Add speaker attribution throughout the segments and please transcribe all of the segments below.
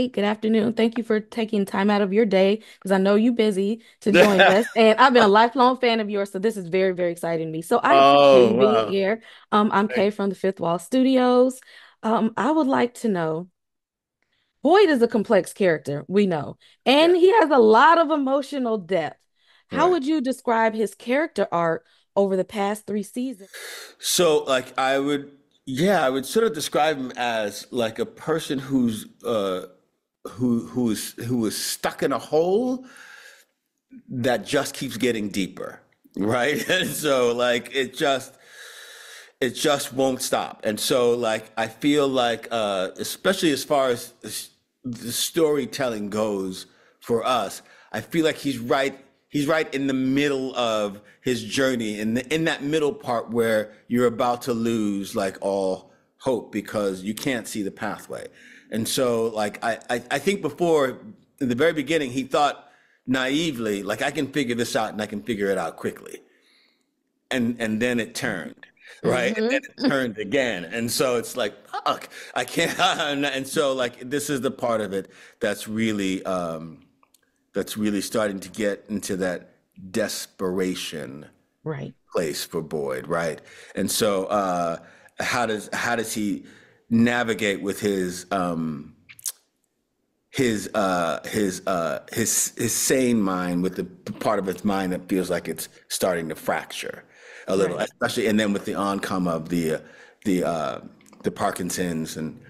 Speaker 1: morning, good afternoon. Thank you for taking time out of your day because I know you're busy to join us. And I've been a lifelong fan of yours, so this is very, very exciting to me. So I appreciate
Speaker 2: Oh,
Speaker 1: you being
Speaker 2: wow.
Speaker 1: here. I'm Kay from the Fifth Wall Studios. I would like to know, Boyd is a complex character, we know,
Speaker 2: Yeah,
Speaker 1: and he has a lot of emotional depth. How
Speaker 2: right.
Speaker 1: would you describe his character arc over the past three seasons?
Speaker 2: So, like, I would sort of describe him as like a person who is stuck in a hole that just keeps getting deeper, right? And so, like, it just won't stop. And so, like, I feel like, especially as far as the storytelling goes for us, I feel like he's right in the middle of his journey, in that middle part where you're about to lose like all hope because you can't see the pathway. And so, like, I think before, in the very beginning, he thought naively, like, I can figure this out and I can figure it out quickly, and then it turned, right, and then
Speaker 1: Hmm.
Speaker 2: it turned again, and so it's like, fuck, I can't. And so, like, this is the part of it that's really starting to get into that desperation
Speaker 1: Right.
Speaker 2: place for Boyd, right? And so, how does he navigate with his sane mind with the part of his mind that feels like it's starting to fracture a little,
Speaker 1: Right.
Speaker 2: especially, and then with the oncome of the uh, the Parkinson's and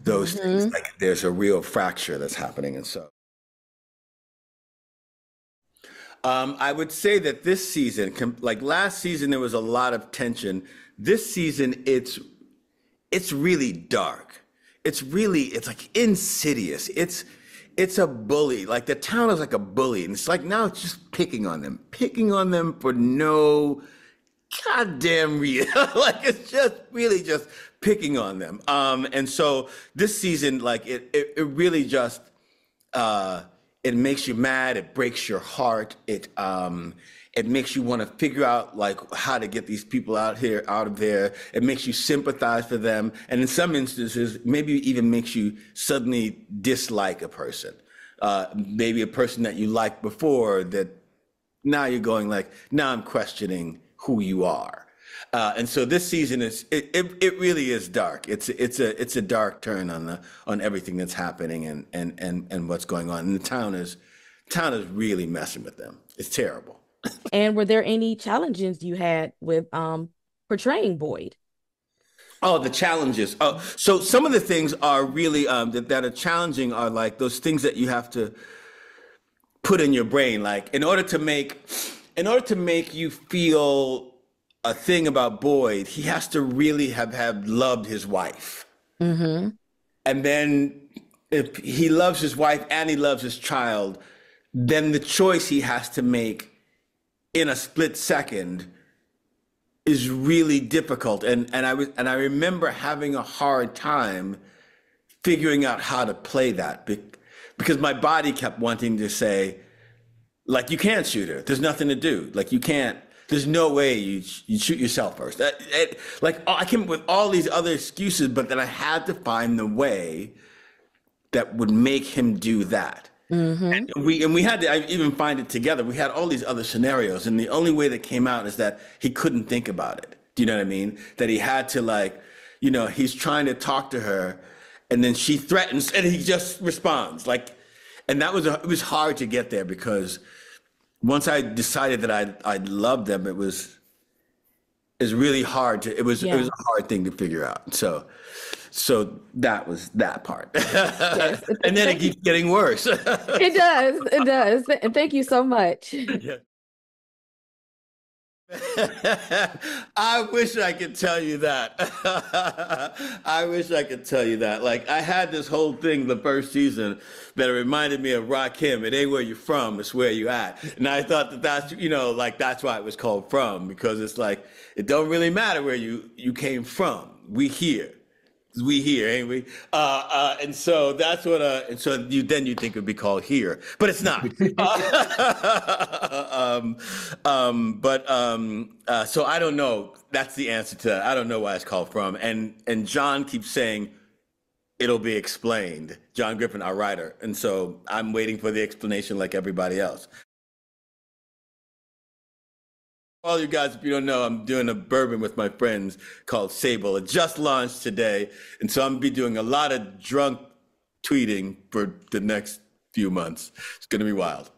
Speaker 2: those things,
Speaker 1: Hmm.
Speaker 2: like there's a real fracture that's happening. And so, I would say that this season, like last season, there was a lot of tension. This season, it's really dark. It's like insidious. It's a bully. Like the town is like a bully, and it's like now it's just picking on them for no goddamn reason. Like it's just really just picking on them. And so this season, like it really just uh, it makes you mad. It breaks your heart. It makes you want to figure out like how to get these people out of there. It makes you sympathize for them, and in some instances, maybe even makes you suddenly dislike a person. Maybe a person that you liked before that now you're going like, now I'm questioning who you are. And so this season it really is dark. It's a dark turn on everything that's happening and what's going on. And the town is really messing with them. It's terrible.
Speaker 1: And were there any challenges you had with portraying Boyd?
Speaker 2: Oh, the challenges. Oh, so some of the things are really that are challenging are like those things that you have to put in your brain, like in order to make you feel a thing about Boyd, he has to really have loved his wife.
Speaker 1: Hmm.
Speaker 2: And then if he loves his wife and he loves his child, then the choice he has to make in a split second is really difficult. And I remember having a hard time figuring out how to play that because my body kept wanting to say, like, you can't shoot her. There's nothing to do. Like, you can't. There's no way you shoot yourself first. Like, I came up with all these other excuses, but then I had to find the way that would make him do that.
Speaker 1: Hmm.
Speaker 2: And we had to even find it together. We had all these other scenarios, and the only way that came out is that he couldn't think about it. Do you know what I mean? That he had to, like, he's trying to talk to her, and then she threatens, and he just responds like, and it was hard to get there because once I decided that I loved them, it's really hard it was
Speaker 1: Yeah.
Speaker 2: a hard thing to figure out. So that was that part,
Speaker 1: Yes.
Speaker 2: and then it
Speaker 1: Thank you.
Speaker 2: keeps getting worse.
Speaker 1: It does. It does. And thank you so much.
Speaker 2: Yeah. I wish I could tell you that. I wish I could tell you that. Like I had this whole thing the first season that reminded me of Rakim. It ain't where you're from, it's where you at. And I thought that that's like that's why it was called From, because it's like it don't really matter where you came from. We here, ain't we? And so that's what. And so you think it'd be called here, but it's not. So I don't know. That's the answer to that. I don't know why it's called From. And John keeps saying it'll be explained. John Griffin, our writer. And so I'm waiting for the explanation like everybody else. All you guys, if you don't know, I'm doing a bourbon with my friends called Sable. It just launched today. And so I'm gonna be doing a lot of drunk tweeting for the next few months. It's going to be wild.